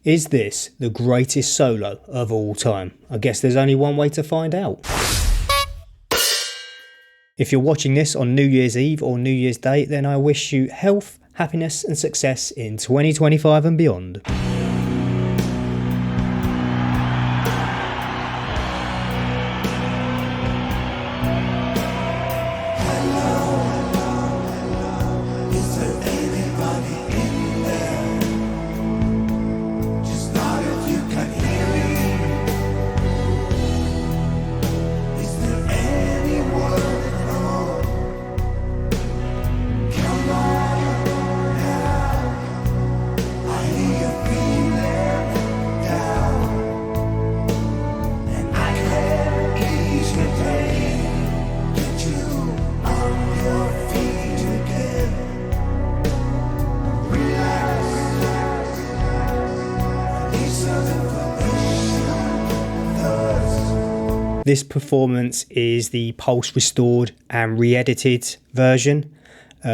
Is this the greatest solo of all time? I guess there's only one way to find out. If you're watching this on New Year's Eve or New Year's Day, then I wish you health, happiness and success in 2025 and beyond. This performance is the Pulse restored and re-edited version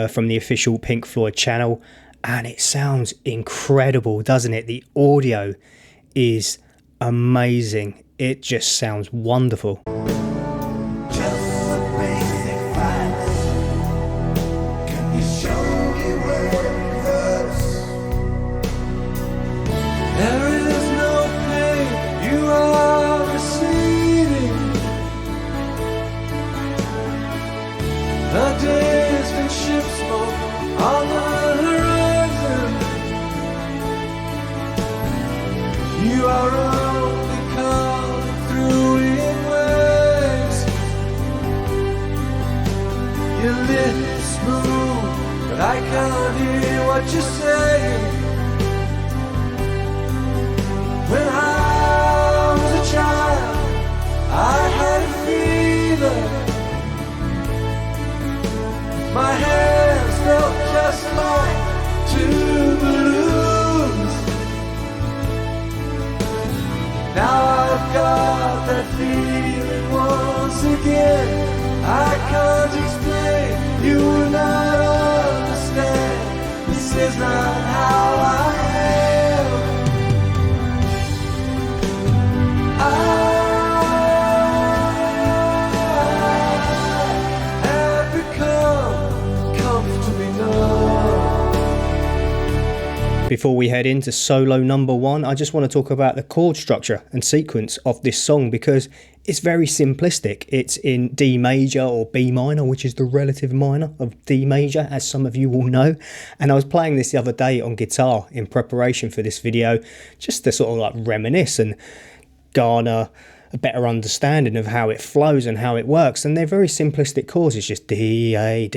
from the official Pink Floyd channel, and it sounds incredible, doesn't it? The audio is amazing. It just sounds wonderful. You are only coming through in waves. Your lips move, but I can't hear what you're saying. When I was a child, I had a fever. My hands felt just like two balloons. Now I've got that feeling once again. I can't explain, you will not understand. This is not how I am. I have become comfortably numb. Before we head into solo number one, I just want to talk about the chord structure and sequence of this song because it's very simplistic. It's in D major or B minor, which is the relative minor of D major, as some of you will know. And I was playing this the other day on guitar in preparation for this video, just to sort of like reminisce and garner a better understanding of how it flows and how it works. And they're very simplistic chords. It's just D, A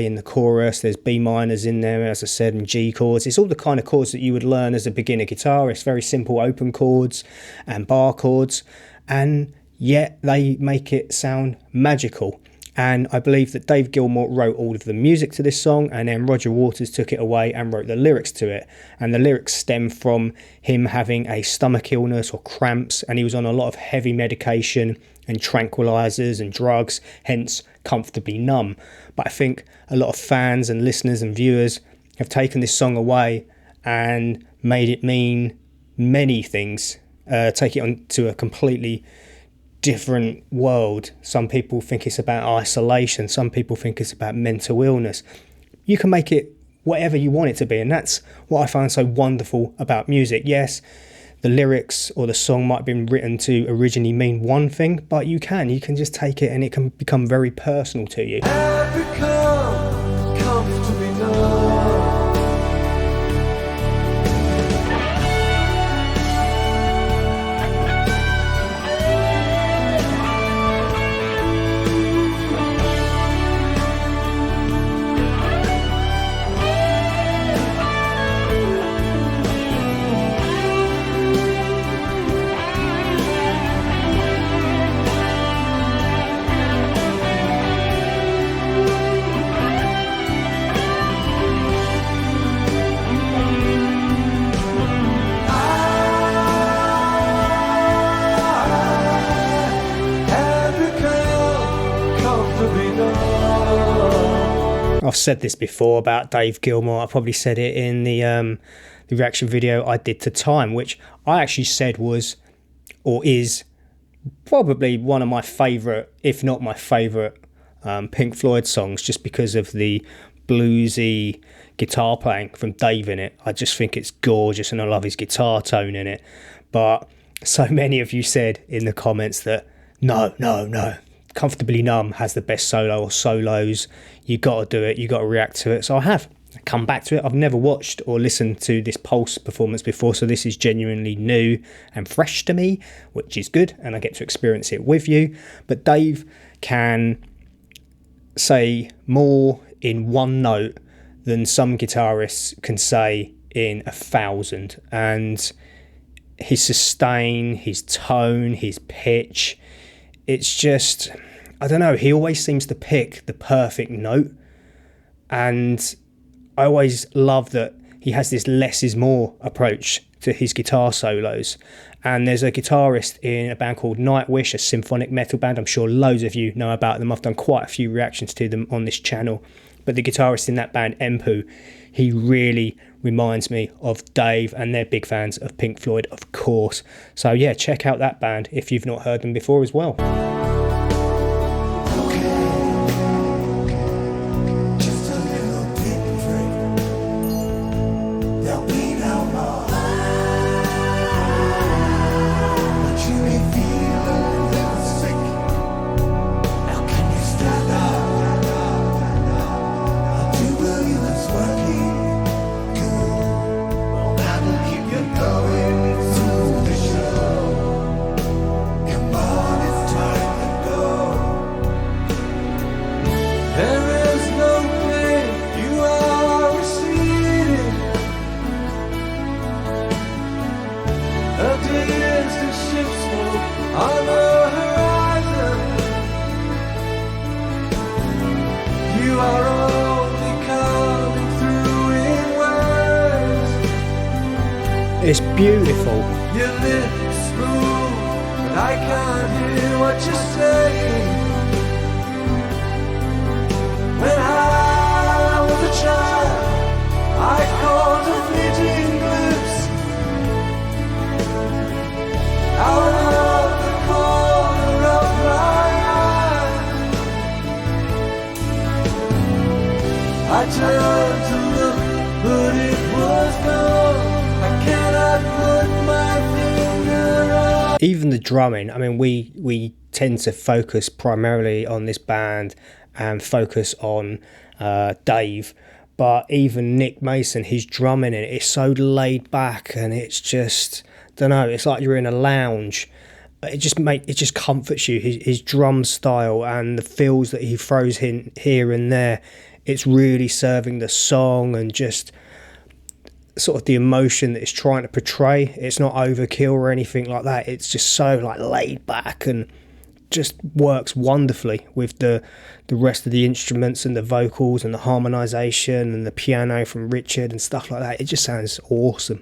in the chorus. There's B minors in there, as I said, and G chords. It's all the kind of chords that you would learn as a beginner guitarist. Very simple open chords and bar chords. And yet they make it sound magical. And I believe that Dave Gilmour wrote all of the music to this song, and then Roger Waters took it away and wrote the lyrics to it. And the lyrics stem from him having a stomach illness or cramps, and he was on a lot of heavy medication and tranquilizers and drugs, hence comfortably numb. But I think a lot of fans and listeners and viewers have taken this song away and made it mean many things, take it on to a completely different world. Some people think it's about isolation, some people think it's about mental illness. You can make it whatever you want it to be, and that's what I find so wonderful about music. Yes, the lyrics or the song might have been written to originally mean one thing, but you can just take it and it can become very personal to you. I've become comfortably numb. I've said this before about Dave Gilmour. I probably said it in the the reaction video I did to Time, which I actually said was, or is, probably one of my favourite, if not my favourite, Pink Floyd songs, just because of the bluesy guitar playing from Dave in it. I just think it's gorgeous, and I love his guitar tone in it. But so many of you said in the comments that no, Comfortably Numb has the best solo or solos. You got to do it. You got to react to it. So I have come back to it. I've never watched or listened to this Pulse performance before, so this is genuinely new and fresh to me, which is good, and I get to experience it with you. But Dave can say more in one note than some guitarists can say in 1,000, and his sustain, his tone, his pitch, it's just, I don't know, he always seems to pick the perfect note. And I always love that he has this less is more approach to his guitar solos. And there's a guitarist in a band called Nightwish, a symphonic metal band. I'm sure loads of you know about them. I've done quite a few reactions to them on this channel. But the guitarist in that band, Empu, he really reminds me of Dave, and they're big fans of Pink Floyd, of course. So yeah, check out that band if you've not heard them before as well. It's beautiful. Your lips move, but I can't hear what you're saying. When I was a child, I caught a fleeting glimpse out of the corner of my eye. I turned to look, but it was gone. Even the drumming, I mean, we tend to focus primarily on this band and focus on Dave, but even Nick Mason, his drumming in it is so laid back, and it's just, don't know, it's like you're in a lounge. It just comforts you. His drum style and the fills that he throws in here and there, it's really serving the song and just sort of the emotion that it's trying to portray. It's not overkill or anything like that. It's just so like laid back and just works wonderfully with the rest of the instruments and the vocals and the harmonization and the piano from Richard and stuff like that. It just sounds awesome.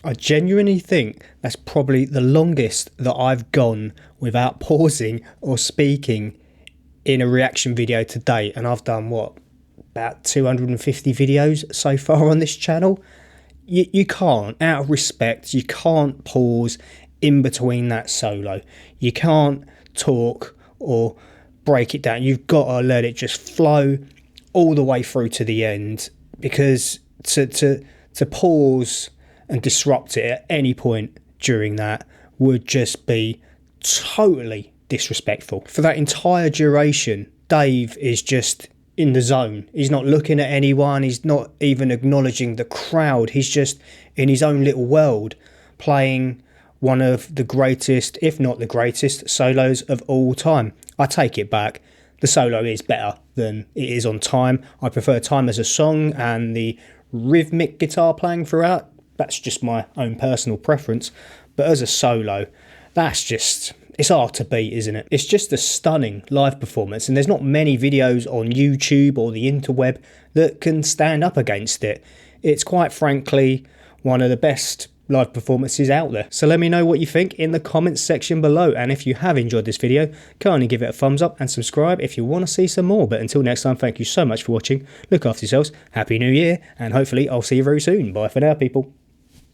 I genuinely think that's probably the longest that I've gone without pausing or speaking in a reaction video to date. And I've done, what, about 250 videos so far on this channel. You can't, out of respect, you can't pause in between that solo. You can't talk or break it down. You've got to let it just flow all the way through to the end, because to pause and disrupt it at any point during that would just be totally disrespectful. For that entire duration, Dave is just in the zone. He's not looking at anyone. He's not even acknowledging the crowd. He's just in his own little world, playing one of the greatest, if not the greatest, solos of all time. I take it back. The solo is better than it is on Time. I prefer Time as a song and the rhythmic guitar playing throughout. That's just my own personal preference. But as a solo, that's just, it's hard to beat, isn't it? It's just a stunning live performance, and there's not many videos on YouTube or the interweb that can stand up against it. It's quite frankly one of the best live performances out there. So let me know what you think in the comments section below, and if you have enjoyed this video, kindly give it a thumbs up and subscribe if you want to see some more. But until next time, thank you so much for watching, look after yourselves, Happy New Year, and hopefully I'll see you very soon. Bye for now, people.